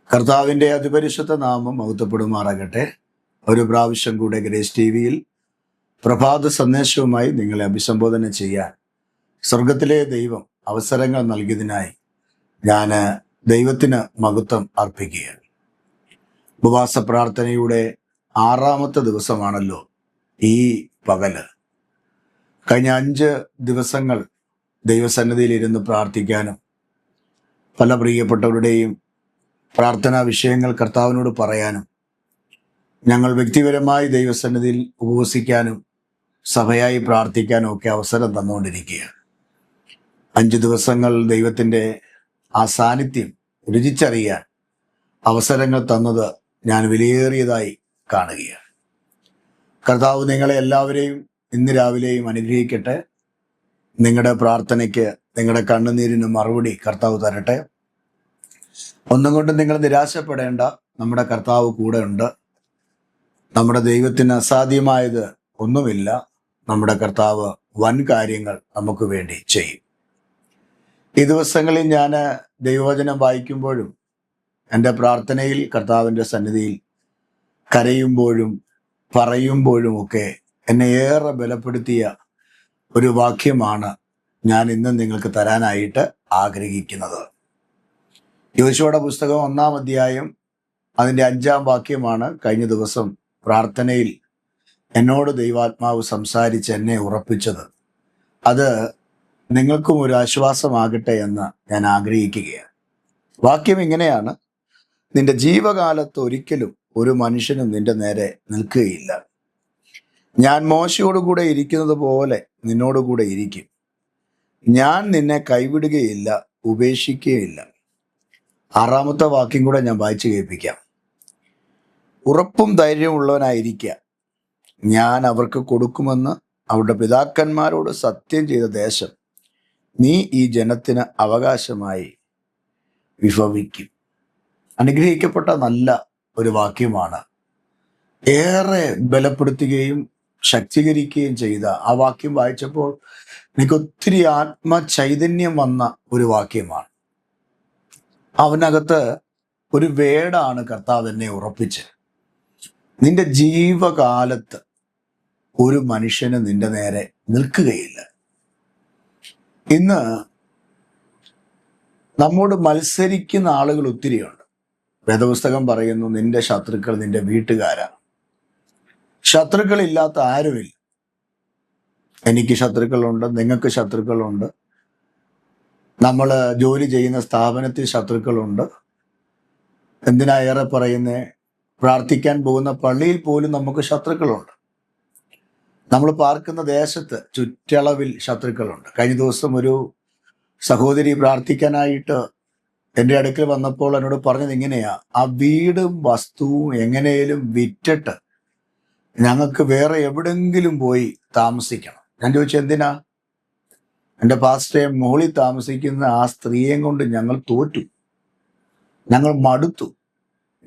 കർത്താവിൻ്റെ അതിപരിശുദ്ധ നാമം മഹത്വപ്പെടുമാറാകട്ടെ. ഒരു പ്രാവശ്യം കൂടെ ഗ്രേസ് ടി വിയിൽ പ്രഭാത സന്ദേശവുമായി നിങ്ങളെ അഭിസംബോധന ചെയ്യാൻ സ്വർഗത്തിലെ ദൈവം അവസരങ്ങൾ നൽകിയതിനായി ഞാൻ ദൈവത്തിന് മഹത്വം അർപ്പിക്കുകയാണ്. ഉപവാസ പ്രാർത്ഥനയുടെ 6ാമത്തെ ദിവസമാണല്ലോ ഈ പകല്. കഴിഞ്ഞ 5 ദിവസങ്ങൾ ദൈവസന്നിധിയിൽ ഇരുന്ന് പ്രാർത്ഥിക്കാനും പല പ്രിയപ്പെട്ടവരുടെയും പ്രാർത്ഥനാ വിഷയങ്ങൾ കർത്താവിനോട് പറയാനും ഞങ്ങൾ വ്യക്തിപരമായി ദൈവസന്നിധിയിൽ ഉപവസിക്കാനും സഭയായി പ്രാർത്ഥിക്കാനും ഒക്കെ അവസരം തന്നുകൊണ്ടിരിക്കുകയാണ്. 5 ദിവസങ്ങൾ ദൈവത്തിൻ്റെ ആ സാന്നിധ്യം രുചിച്ചറിയാൻ അവസരങ്ങൾ തന്നത് ഞാൻ വിലയേറിയതായി കാണുകയാണ്. കർത്താവ് നിങ്ങളെ എല്ലാവരെയും ഇന്ന് രാവിലെയും അനുഗ്രഹിക്കട്ടെ. നിങ്ങളുടെ പ്രാർത്ഥനയ്ക്ക്, നിങ്ങളുടെ കണ്ണുനീരിന് മറുപടി കർത്താവ് തരട്ടെ. ഒന്നും കൊണ്ടും നിങ്ങൾ നിരാശപ്പെടേണ്ട. നമ്മുടെ കർത്താവ് കൂടെ ഉണ്ട്. നമ്മുടെ ദൈവത്തിന് അസാധ്യമായത് ഒന്നുമില്ല. നമ്മുടെ കർത്താവ് വൻ കാര്യങ്ങൾ നമുക്ക് വേണ്ടി ചെയ്യും. ഈ ദിവസങ്ങളിൽ ഞാൻ ദൈവവചനം വായിക്കുമ്പോഴും എൻ്റെ പ്രാർത്ഥനയിൽ കർത്താവിൻ്റെ സന്നിധിയിൽ കരയുമ്പോഴും പറയുമ്പോഴും ഒക്കെ എന്നെ ഏറെ ബലപ്പെടുത്തിയ ഒരു വാക്യമാണ് ഞാൻ ഇന്ന് നിങ്ങൾക്ക് തരാനായിട്ട് ആഗ്രഹിക്കുന്നത്. യോശുവയുടെ പുസ്തകം 1-ാം അധ്യായം അതിൻ്റെ 5-ാം വാക്യമാണ് കഴിഞ്ഞ ദിവസം പ്രാർത്ഥനയിൽ എന്നോട് ദൈവാത്മാവ് സംസാരിച്ച് എന്നെ ഉറപ്പിച്ചത്. അത് നിങ്ങൾക്കും ഒരു ആശ്വാസമാകട്ടെ എന്ന് ഞാൻ ആഗ്രഹിക്കുകയാണ്. വാക്യം ഇങ്ങനെയാണ്: നിന്റെ ജീവകാലത്ത് ഒരിക്കലും ഒരു മനുഷ്യനും നിന്റെ നേരെ നിൽക്കുകയില്ല. ഞാൻ മോശയോടുകൂടെ ഇരിക്കുന്നത് പോലെ നിന്നോടുകൂടെ ഇരിക്കും. ഞാൻ നിന്നെ കൈവിടുകയില്ല, ഉപേക്ഷിക്കുകയില്ല. 6ാമത്തെ വാക്യം കൂടെ ഞാൻ വായിച്ചു കേൾപ്പിക്കാം. ഉറപ്പും ധൈര്യമുള്ളവനായിരിക്കുക. ഞാൻ അവർക്ക് കൊടുക്കുമെന്ന് അവരുടെ പിതാക്കന്മാരോട് സത്യം ചെയ്ത ദേശം നീ ഈ ജനത്തിന് അവകാശമായി വിഭവിക്കും. അനുഗ്രഹിക്കപ്പെട്ട നല്ല ഒരു വാക്യമാണ്. ഏറെ ബലപ്പെടുത്തുകയും ശക്തീകരിക്കുകയും ചെയ്ത ആ വാക്യം വായിച്ചപ്പോൾ എനിക്ക് ഒത്തിരി ആത്മചൈതന്യം വന്ന ഒരു വാക്യമാണ്. അവനകത്ത് ഒരു വേടാണ് കർത്താവ് എന്നെ ഉറപ്പിച്ച്. നിന്റെ ജീവകാലത്ത് ഒരു മനുഷ്യന് നിന്റെ നേരെ നിൽക്കുകയില്ല. ഇന്ന് നമ്മോട് മത്സരിക്കുന്ന ആളുകൾ ഒത്തിരിയുണ്ട്. വേദപുസ്തകം പറയുന്നു, നിന്റെ ശത്രുക്കൾ നിന്റെ വീട്ടുകാരാണ്. ശത്രുക്കളില്ലാത്ത ആരുമില്ല. എനിക്ക് ശത്രുക്കളുണ്ട്, നിങ്ങൾക്ക് ശത്രുക്കളുണ്ട്. നമ്മൾ ജോലി ചെയ്യുന്ന സ്ഥാപനത്തിൽ ശത്രുക്കളുണ്ട്. എന്തിനാ ഏറെ പറയുന്നേ, പ്രാർത്ഥിക്കാൻ പോകുന്ന പള്ളിയിൽ പോലും നമുക്ക് ശത്രുക്കളുണ്ട്. നമ്മൾ പാർക്കുന്ന ദേശത്ത് ചുറ്റളവിൽ ശത്രുക്കളുണ്ട്. കഴിഞ്ഞ ദിവസം ഒരു സഹോദരി പ്രാർത്ഥിക്കാനായിട്ട് എൻ്റെ അടുക്കൽ വന്നപ്പോൾ എന്നോട് പറഞ്ഞത് ഇങ്ങനെയാ: ആ വീടും വസ്തുവും എങ്ങനെയും വിറ്റിട്ട് ഞങ്ങൾക്ക് വേറെ എവിടെങ്കിലും പോയി താമസിക്കണം. ഞാൻ ചോദിച്ചു, എന്തിനാ? എൻ്റെ പാസ്റ്ററെ, മുകളിൽ താമസിക്കുന്ന ആ സ്ത്രീയെയും കൊണ്ട് ഞങ്ങൾ തോറ്റു, ഞങ്ങൾ മടുത്തു,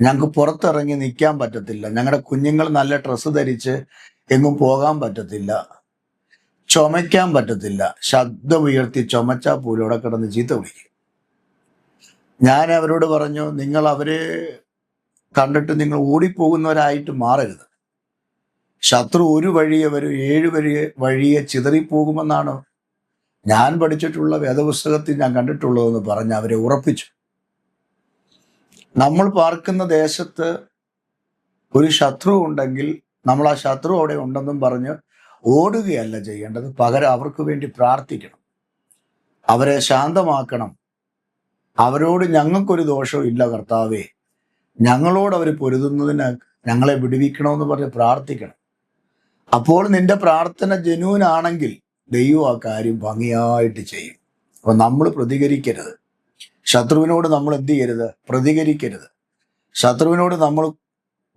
ഞങ്ങൾക്ക് പുറത്തിറങ്ങി നിൽക്കാൻ പറ്റത്തില്ല, ഞങ്ങളുടെ കുഞ്ഞുങ്ങൾ നല്ല ഡ്രസ്സ് ധരിച്ച് എങ്ങും പോകാൻ പറ്റത്തില്ല, ചുമയ്ക്കാൻ പറ്റത്തില്ല, ശബ്ദം ഉയർത്തി ചുമച്ചാൽ പോലും അവിടെ കിടന്ന് ചീത്ത വിളിക്കും. ഞാൻ അവരോട് പറഞ്ഞു, നിങ്ങൾ അവരെ കണ്ടിട്ട് നിങ്ങൾ ഓടിപ്പോകുന്നവരായിട്ട് മാറരുത്. ശത്രു ഒരു വഴിയെ വരും, 7 വഴിയെ ചിതറിപ്പോകുമെന്നാണ് ഞാൻ പഠിച്ചിട്ടുള്ള വേദപുസ്തകത്തിൽ ഞാൻ കണ്ടിട്ടുള്ളതെന്ന് പറഞ്ഞ് അവരെ ഉറപ്പിച്ചു. നമ്മൾ പാർക്കുന്ന ദേശത്ത് ഒരു ശത്രു ഉണ്ടെങ്കിൽ നമ്മൾ ആ ശത്രു അവിടെ ഉണ്ടെന്നും പറഞ്ഞ് ഓടുകയല്ല ചെയ്യേണ്ടത്. പകരം അവർക്ക് വേണ്ടി പ്രാർത്ഥിക്കണം, അവരെ ശാന്തമാക്കണം. അവരോട് ഞങ്ങൾക്കൊരു ദോഷവും ഇല്ല കർത്താവേ, ഞങ്ങളോട് അവർ പൊരുതുന്നതിന് ഞങ്ങളെ വിടുവിക്കണമെന്ന് പറഞ്ഞ് പ്രാർത്ഥിക്കണം. അപ്പോൾ നിന്റെ പ്രാർത്ഥന ജെന്യൂനാണെങ്കിൽ ദൈവം ആ കാര്യം ഭംഗിയായിട്ട് ചെയ്യും. അപ്പൊ നമ്മൾ പ്രതികരിക്കരുത്. ശത്രുവിനോട് നമ്മൾ എന്ത് ചെയ്യരുത്? പ്രതികരിക്കരുത്. ശത്രുവിനോട് നമ്മൾ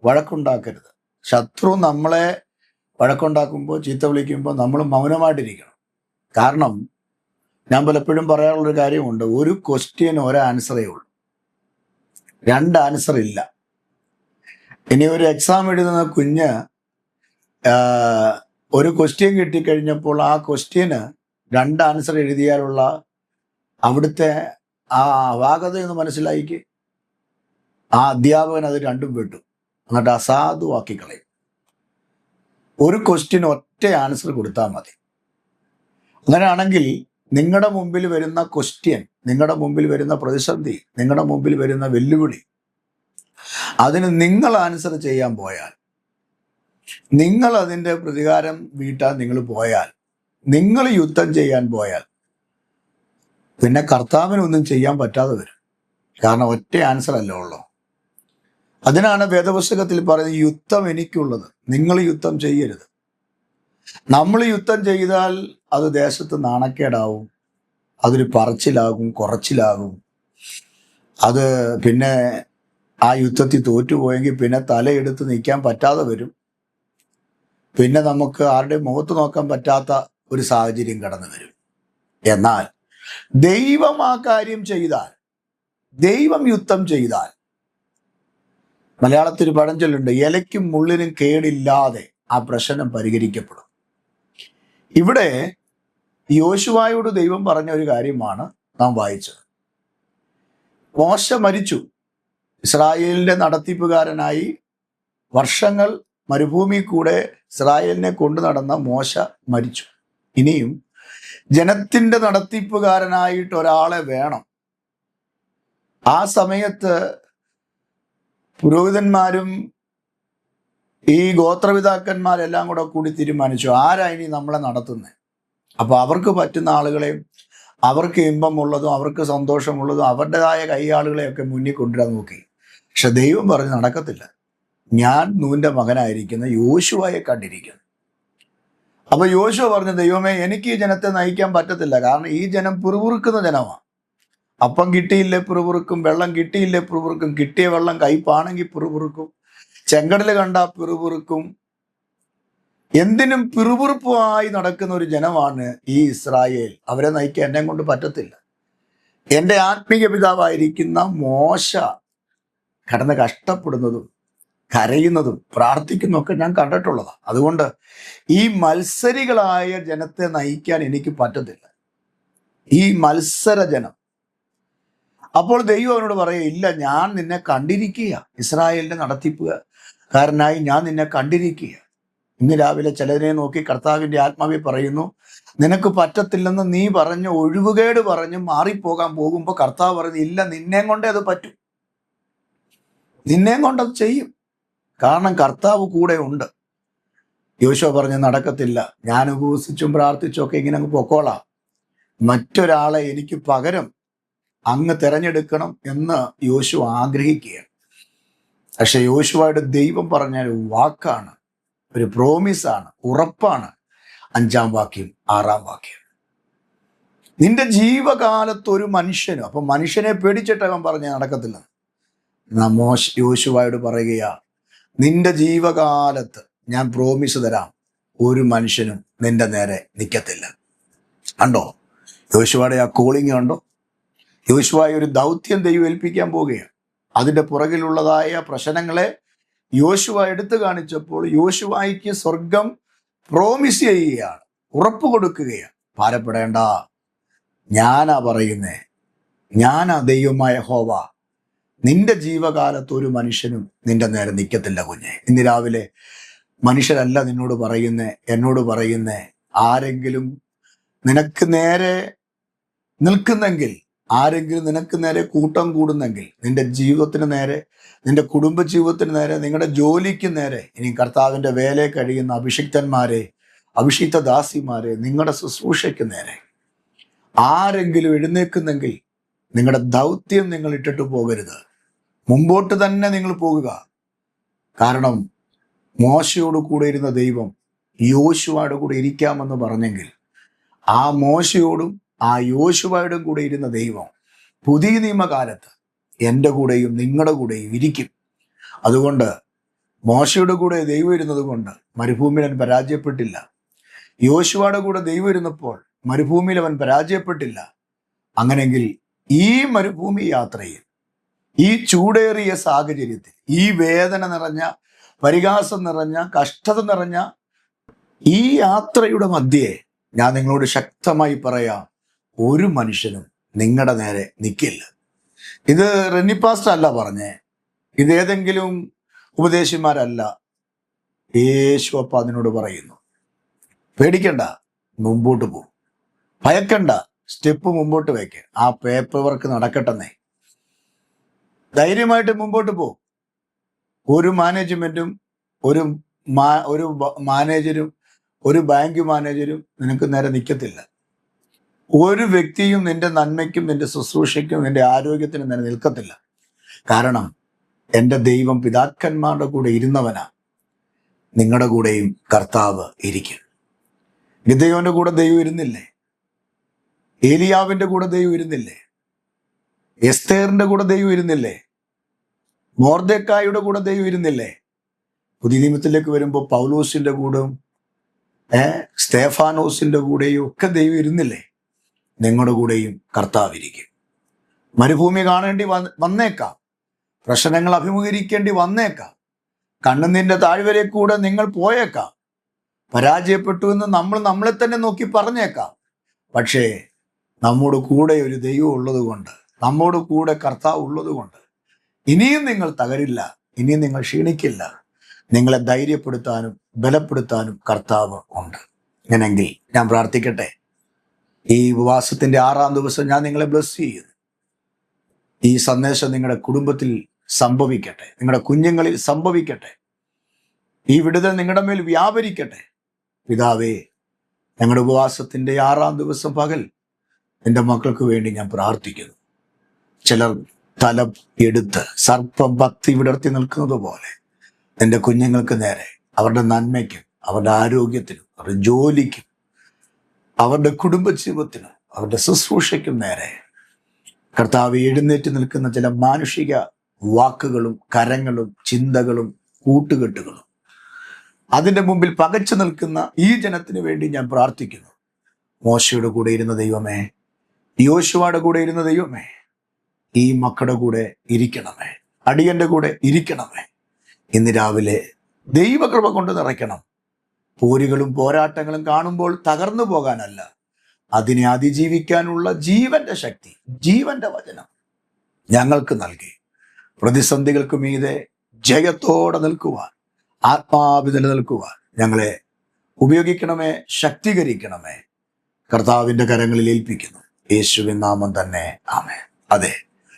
വഴക്കുണ്ടാക്കരുത്. ശത്രു നമ്മളെ വഴക്കുണ്ടാക്കുമ്പോൾ, ചീത്ത വിളിക്കുമ്പോൾ നമ്മൾ മൗനമായിട്ടിരിക്കണം. കാരണം ഞാൻ പലപ്പോഴും പറയാനുള്ളൊരു കാര്യമുണ്ട്, ഒരു ക്വസ്റ്റ്യൻ ഒരു ആൻസറേ ഉള്ളൂ, 2 ആൻസർ ഇല്ല. ഇനി ഒരു എക്സാം എഴുതുന്ന കുഞ്ഞ് ഒരു ക്വസ്റ്റ്യൻ കിട്ടിക്കഴിഞ്ഞപ്പോൾ ആ ക്വസ്റ്റ്യന് 2 ആൻസർ എഴുതിയാലുള്ള അവിടുത്തെ ആ അപാകത എന്ന് മനസ്സിലായിക്ക്. ആ അധ്യാപകൻ അത് രണ്ടും വിട്ടു, എന്നിട്ട് അസാധുവാക്കി കളയും. ഒരു ക്വസ്റ്റ്യൻ ഒറ്റ ആൻസർ കൊടുത്താൽ മതി. അങ്ങനെയാണെങ്കിൽ നിങ്ങളുടെ മുമ്പിൽ വരുന്ന ക്വസ്റ്റ്യൻ, നിങ്ങളുടെ മുമ്പിൽ വരുന്ന പ്രതിസന്ധി, നിങ്ങളുടെ മുമ്പിൽ വരുന്ന വെല്ലുവിളി, അതിന് നിങ്ങൾ ആൻസർ ചെയ്യാൻ പോയാൽ, നിങ്ങൾ അതിൻ്റെ പ്രതികാരം വീട്ടാൻ നിങ്ങൾ പോയാൽ, നിങ്ങൾ യുദ്ധം ചെയ്യാൻ പോയാൽ, പിന്നെ കർത്താവിനൊന്നും ചെയ്യാൻ പറ്റാതെ വരും. കാരണം ഒറ്റ ആൻസർ അല്ലേ ഉള്ളൂ. അതിനാണ് വേദപുസ്തകത്തിൽ പറയുന്നത്, യുദ്ധം എനിക്കുള്ളത്, നിങ്ങൾ യുദ്ധം ചെയ്യരുത്. നമ്മൾ യുദ്ധം ചെയ്താൽ അത് ദേശത്ത് നാണക്കേടാവും, അതൊരു പറച്ചിലാകും, കുറച്ചിലാകും. അത് പിന്നെ ആ യുദ്ധത്തിൽ തോറ്റുപോയെങ്കിൽ പിന്നെ തലയെടുത്ത് നിൽക്കാൻ പറ്റാതെ വരും. പിന്നെ നമുക്ക് ആരുടെ മുഖത്ത് നോക്കാൻ പറ്റാത്ത ഒരു സാഹചര്യം കടന്നു വരും. എന്നാൽ ദൈവം ആ കാര്യം ചെയ്താൽ, ദൈവം യുദ്ധം ചെയ്താൽ, മലയാളത്തിൽ പഴഞ്ചൊല്ലുണ്ട്, ഇലയ്ക്കും മുള്ളിനും കേടില്ലാതെ ആ പ്രശ്നം പരിഹരിക്കപ്പെടും. ഇവിടെ യോശുവായോട് ദൈവം പറഞ്ഞ ഒരു കാര്യമാണ് നാം വായിച്ചത്. മോശ മരിച്ചു. ഇസ്രായേലിന്റെ നടത്തിപ്പുകാരനായി വർഷങ്ങൾ മരുഭൂമി കൂടെ ഇസ്രായേലിനെ കൊണ്ടു നടന്ന മോശ മരിച്ചു. ഇനിയും ജനത്തിന്റെ നടത്തിപ്പുകാരനായിട്ട് ഒരാളെ വേണം. ആ സമയത്ത് പുരോഹിതന്മാരും ഈ ഗോത്രപിതാക്കന്മാരെല്ലാം കൂടി തീരുമാനിച്ചു, ആരാ ഇനി നമ്മളെ നടത്തുന്നത്? അപ്പൊ അവർക്ക് പറ്റുന്ന ആളുകളെയും, അവർക്ക് ഇമ്പമുള്ളതും അവർക്ക് സന്തോഷമുള്ളതും അവരുടേതായ കൈയാളുകളെയൊക്കെ മുന്നിൽ കൊണ്ടുവരാൻ നോക്കി. പക്ഷെ ദൈവം പറഞ്ഞു, നടക്കത്തില്ല, ഞാൻ നൂന്റെ മകനായിരിക്കുന്ന യോശുവയെ കണ്ടിരിക്കുന്നു. അപ്പൊ യോശുവ പറഞ്ഞു, ദൈവമേ, എനിക്ക് ഈ ജനത്തെ നയിക്കാൻ പറ്റത്തില്ല. കാരണം ഈ ജനം പിറുപിറുക്കുന്ന ജനമാണ്. അപ്പം കിട്ടിയില്ലേ പിറുപിറുക്കും, വെള്ളം കിട്ടിയില്ലേ പിറുപിറുക്കും, കിട്ടിയ വെള്ളം കയ്പാണെങ്കിൽ പിറുപിറുക്കും, ചെങ്കടൽ കണ്ട പിറുപിറുക്കും. എന്തിനും പിറുപിറുപ്പുമായി നടക്കുന്ന ഒരു ജനമാണ് ഈ ഇസ്രായേൽ. അവരെ നയിക്കാൻ എന്നെ കൊണ്ട് പറ്റത്തില്ല. എൻ്റെ ആത്മീയ പിതാവായിരിക്കുന്ന മോശ കടന്ന് കഷ്ടപ്പെടുന്നതും കരയുന്നതും പ്രാർത്ഥിക്കുന്നതും ഒക്കെ ഞാൻ കണ്ടിട്ടുള്ളതാണ്. അതുകൊണ്ട് ഈ മത്സരികളായ ജനത്തെ നയിക്കാൻ എനിക്ക് പറ്റത്തില്ല, ഈ മത്സര ജനം. അപ്പോൾ ദൈവം അവനോട് പറയുക, ഇല്ല, ഞാൻ നിന്നെ കണ്ടിരിക്കുക, ഇസ്രായേലിന്റെ നടത്തിപ്പുകാരനായി ഞാൻ നിന്നെ കണ്ടിരിക്കുക. ഇന്ന് രാവിലെ ചിലതിനെ നോക്കി കർത്താവിന്റെ ആത്മാവി പറയുന്നു, നിനക്ക് പറ്റത്തില്ലെന്ന് നീ പറഞ്ഞ് ഒഴിവുകേട് പറഞ്ഞ് മാറിപ്പോകാൻ പോകുമ്പോൾ കർത്താവ് പറഞ്ഞു, ഇല്ല, നിന്നെയും കൊണ്ടേ അത് പറ്റും, നിന്നെയും കൊണ്ടത് ചെയ്യും. കാരണം കർത്താവ് കൂടെ ഉണ്ട്. യോശുവ പറഞ്ഞു, നടക്കത്തില്ല, ഞാൻ ഉപവസിച്ചും പ്രാർത്ഥിച്ചും ഒക്കെ ഇങ്ങനെ അങ്ങ് പൊക്കോളാം, മറ്റൊരാളെ എനിക്ക് പകരം അങ്ങ് തിരഞ്ഞെടുക്കണം എന്ന് യോശുവ ആഗ്രഹിക്കുകയാണ്. പക്ഷെ യോശുവയുടെ ദൈവം പറഞ്ഞ ഒരു വാക്കാണ്, ഒരു പ്രോമിസാണ്, ഉറപ്പാണ്. 5-ാം വാക്യം 6-ാം വാക്യം, നിന്റെ ജീവകാലത്ത് ഒരു മനുഷ്യനും. അപ്പൊ മനുഷ്യനെ പേടിച്ചിട്ട് അവൻ പറഞ്ഞ നടക്കത്തില്ല. യോശുവയോട് പറയുകയാ, നിന്റെ ജീവകാലത്ത് ഞാൻ പ്രോമിസ് തരാം, ഒരു മനുഷ്യനും നിന്റെ നേരെ നിൽക്കത്തില്ല. കണ്ടോ യോശുവയുടെ ആ കോളിങ് കണ്ടോ? യോശുവയെ ഒരു ദൗത്യം ദൈവം ഏൽപ്പിക്കാൻ പോവുകയാണ്. അതിൻ്റെ പുറകിലുള്ളതായ പ്രശ്നങ്ങളെ യോശുവ എടുത്തു കാണിച്ചപ്പോൾ യോശുവയ്ക്ക് സ്വർഗം പ്രോമിസ് ചെയ്യുകയാണ്, ഉറപ്പ് കൊടുക്കുകയാണ്. ഭാരപ്പെടേണ്ട, ഞാനാ പറയുന്നേ, ഞാനാ ദൈവമായ യഹോവ, നിന്റെ ജീവകാലത്ത് ഒരു മനുഷ്യനും നിന്റെ നേരെ നിൽക്കത്തില്ല കുഞ്ഞെ. ഇന്ന് രാവിലെ മനുഷ്യരല്ല നിന്നോട് പറയുന്നേ, എന്നോട് പറയുന്നേ, ആരെങ്കിലും നിനക്ക് നേരെ നിൽക്കുന്നെങ്കിൽ, ആരെങ്കിലും നിനക്ക് നേരെ കൂട്ടം കൂടുന്നെങ്കിൽ, നിന്റെ ജീവിതത്തിന് നേരെ, നിന്റെ കുടുംബ ജീവിതത്തിന് നേരെ, നിങ്ങളുടെ ജോലിക്ക് നേരെ, ഇനി കർത്താവിൻ്റെ വേലയെ കഴിയുന്ന അഭിഷിക്തന്മാരെ, അഭിഷിക്ത ദാസിമാരെ, നിങ്ങളുടെ ശുശ്രൂഷയ്ക്ക് നേരെ ആരെങ്കിലും എഴുന്നേൽക്കുന്നെങ്കിൽ നിങ്ങളുടെ ദൗത്യം നിങ്ങൾ ഇട്ടിട്ട് പോകരുത്, മുമ്പോട്ട് തന്നെ നിങ്ങൾ പോകുക. കാരണം മോശയോട് കൂടെ ഇരുന്ന ദൈവം യോശുവയുടെ കൂടെ ഇരിക്കാമെന്ന് പറഞ്ഞെങ്കിൽ, ആ മോശയോടും ആ യോശുവയുടെ കൂടെ ഇരുന്ന ദൈവം പുതിയ നിയമകാലത്ത് എൻ്റെ കൂടെയും നിങ്ങളുടെ കൂടെയും ഇരിക്കും. അതുകൊണ്ട് മോശയുടെ കൂടെ ദൈവം ഇരുന്നത് കൊണ്ട് മരുഭൂമിയിൽ അവൻ പരാജയപ്പെട്ടില്ല. യോശുവയുടെ കൂടെ ദൈവം ഇരുന്നപ്പോൾ മരുഭൂമിയിൽ അവൻ പരാജയപ്പെട്ടില്ല. അങ്ങനെങ്കിൽ ഈ മരുഭൂമി യാത്രയിൽ, ഈ ചൂടേറിയ സാഹചര്യത്തിൽ, ഈ വേദന നിറഞ്ഞ, പരിഹാസം നിറഞ്ഞ, കഷ്ടത നിറഞ്ഞ ഈ യാത്രയുടെ മധ്യേ ഞാൻ നിങ്ങളോട് ശക്തമായി പറയാം, ഒരു മനുഷ്യനും നിങ്ങളുടെ നേരെ നിൽക്കില്ല. ഇത് റെന്നി പാസ്റ്റർ അല്ല പറഞ്ഞേ, ഇതേതെങ്കിലും ഉപദേശിമാരല്ല. യേശു അപ്പ അതിനോട് പറയുന്നു, പേടിക്കണ്ട, മുമ്പോട്ട് പോ. ഭയക്കണ്ട, സ്റ്റെപ്പ് മുമ്പോട്ട് വയ്ക്ക്. ആ പേപ്പർ വർക്ക് നടക്കട്ടെന്നേ. ധൈര്യമായിട്ട് മുമ്പോട്ട് പോ. ഒരു മാനേജ്മെന്റും ഒരു മാനേജരും ഒരു ബാങ്ക് മാനേജരും നിനക്ക് നേരെ നിൽക്കത്തില്ല. ഒരു വ്യക്തിയും നിന്റെ നന്മയ്ക്കും നിന്റെ ശുശ്രൂഷയ്ക്കും നിന്റെ ആരോഗ്യത്തിനും നേരെ നിൽക്കത്തില്ല. കാരണം എൻ്റെ ദൈവം പിതാക്കന്മാരുടെ കൂടെ ഇരുന്നവനാ. നിങ്ങളുടെ കൂടെയും കർത്താവ് ഇരിക്കും. ഗിദെയോന്റെ കൂടെ ദൈവം ഇരുന്നില്ലേ? ഏലിയാവിന്റെ കൂടെ ദൈവം ഇരുന്നില്ലേ? എസ്തേറിന്റെ കൂടെ ദൈവം ഇരുന്നില്ലേ? മൊർദെഖായിയുടെ കൂടെ ദൈവം ഇരുന്നില്ലേ? പുതിയ നിയമത്തിലേക്ക് വരുമ്പോൾ പൗലോസിന്റെ കൂടെയും സ്തേഫാനോസിന്റെ കൂടെയും ഒക്കെ ദൈവം ഇരുന്നില്ലേ? നിങ്ങളുടെ കൂടെയും കർത്താവ് ഇരിക്കും. മരുഭൂമി കാണേണ്ടി വന്നേക്കാം, പ്രശ്നങ്ങൾ അഭിമുഖീകരിക്കേണ്ടി വന്നേക്കാം, കണ്ണുനീരിന്റെ താഴ്വരെ കൂടെ നിങ്ങൾ പോയേക്കാം, പരാജയപ്പെട്ടു എന്ന് നമ്മൾ നമ്മളെ തന്നെ നോക്കി പറഞ്ഞേക്കാം. പക്ഷേ നമ്മുടെ കൂടെ ഒരു ദൈവം ഉള്ളത് കൊണ്ട്, നമ്മോട് കൂടെ കർത്താവ് ഉള്ളത് കൊണ്ട് ഇനിയും നിങ്ങൾ തകരില്ല, ഇനിയും നിങ്ങൾ ക്ഷീണിക്കില്ല. നിങ്ങളെ ധൈര്യപ്പെടുത്താനും ബലപ്പെടുത്താനും കർത്താവ് ഉണ്ട്. ഇങ്ങനെങ്കിൽ ഞാൻ പ്രാർത്ഥിക്കട്ടെ, ഈ ഉപവാസത്തിന്റെ 6-ാം ദിവസം ഞാൻ നിങ്ങളെ ബ്ലസ് ചെയ്യുന്നു. ഈ സന്ദേശം നിങ്ങളുടെ കുടുംബത്തിൽ സംഭവിക്കട്ടെ, നിങ്ങളുടെ കുഞ്ഞുങ്ങളിൽ സംഭവിക്കട്ടെ. ഈ വിടുതൽ നിങ്ങളുടെ മേൽ വ്യാപരിക്കട്ടെ. പിതാവേ, ഞങ്ങളുടെ ഉപവാസത്തിന്റെ 6-ാം ദിവസം പകൽ എൻ്റെ മക്കൾക്ക് വേണ്ടി ഞാൻ പ്രാർത്ഥിക്കുന്നു. ചിലർ തല എടുത്ത് സർപ്പം പത്തി വിടർത്തി നിൽക്കുന്നത് പോലെ എൻ്റെ കുഞ്ഞുങ്ങൾക്ക് നേരെ, അവരുടെ നന്മയ്ക്കും അവരുടെ ആരോഗ്യത്തിനും അവരുടെ ജോലിക്കും അവരുടെ കുടുംബജീവിതത്തിനും അവരുടെ ശുശ്രൂഷയ്ക്കും നേരെ കർത്താവ് എഴുന്നേറ്റ് നിൽക്കുന്ന ചില മാനുഷിക വാക്കുകളും കരങ്ങളും ചിന്തകളും കൂട്ടുകെട്ടുകളും, അതിൻ്റെ മുമ്പിൽ പകച്ചു നിൽക്കുന്ന ഈ ജനത്തിന് വേണ്ടി ഞാൻ പ്രാർത്ഥിക്കുന്നു. മോശയുടെ കൂടെ ഇരുന്ന ദൈവമേ, യോശുവയുടെ കൂടെ ഇരുന്ന ദൈവമേ, ഈ മക്കളുടെ കൂടെ ഇരിക്കണമേ, അടിയന്റെ കൂടെ ഇരിക്കണമേ. ഇന്ന് രാവിലെ ദൈവകൃപ കൊണ്ട് നിറയ്ക്കണം. പോരുകളും പോരാട്ടങ്ങളും കാണുമ്പോൾ തകർന്നു പോകാനല്ല, അതിനെ അതിജീവിക്കാനുള്ള ജീവന്റെ ശക്തി, ജീവന്റെ വചനം ഞങ്ങൾക്ക് നൽകി പ്രതിസന്ധികൾക്ക് മീതെ ജയത്തോടെ നിൽക്കുവാൻ, ആത്മാവിൽ നിലനിൽക്കുവാൻ ഞങ്ങളെ ഉപയോഗിക്കണമേ, ശക്തീകരിക്കണമേ. കർത്താവിന്റെ കരങ്ങളിൽ ഏൽപ്പിക്കുന്നു, യേശുവിൻ നാമം തന്നെ, ആമേൻ. അതെ,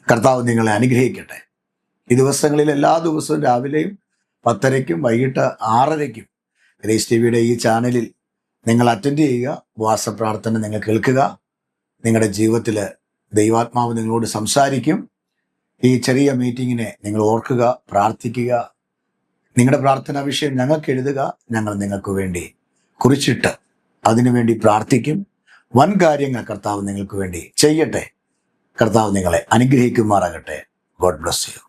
കർത്താവ് നിങ്ങളെ അനുഗ്രഹിക്കട്ടെ. ഈ ദിവസങ്ങളിൽ എല്ലാ ദിവസവും രാവിലെയും 10:30-ക്കും വൈകിട്ട് 6:30-ക്കും ഗ്രേസ് ടിവിയുടെ ഈ ചാനലിൽ നിങ്ങൾ അറ്റൻഡ് ചെയ്യുക. ഉപവാസ പ്രാർത്ഥന നിങ്ങൾ കേൾക്കുക. നിങ്ങളുടെ ജീവിതത്തിൽ ദൈവാത്മാവ് നിങ്ങളോട് സംസാരിക്കും. ഈ ചെറിയ മീറ്റിങ്ങിനെ നിങ്ങൾ ഓർക്കുക, പ്രാർത്ഥിക്കുക. നിങ്ങളുടെ പ്രാർത്ഥനാ വിഷയം ഞങ്ങൾക്ക് എഴുതുക. ഞങ്ങൾ നിങ്ങൾക്ക് വേണ്ടി കുറിച്ചിട്ട് അതിനുവേണ്ടി പ്രാർത്ഥിക്കും. വൻ കാര്യങ്ങൾ കർത്താവ് നിങ്ങൾക്ക് വേണ്ടി ചെയ്യട്ടെ. കർത്താവ് നിങ്ങളെ അനുഗ്രഹിക്കുമാറാകട്ടെ. God bless you.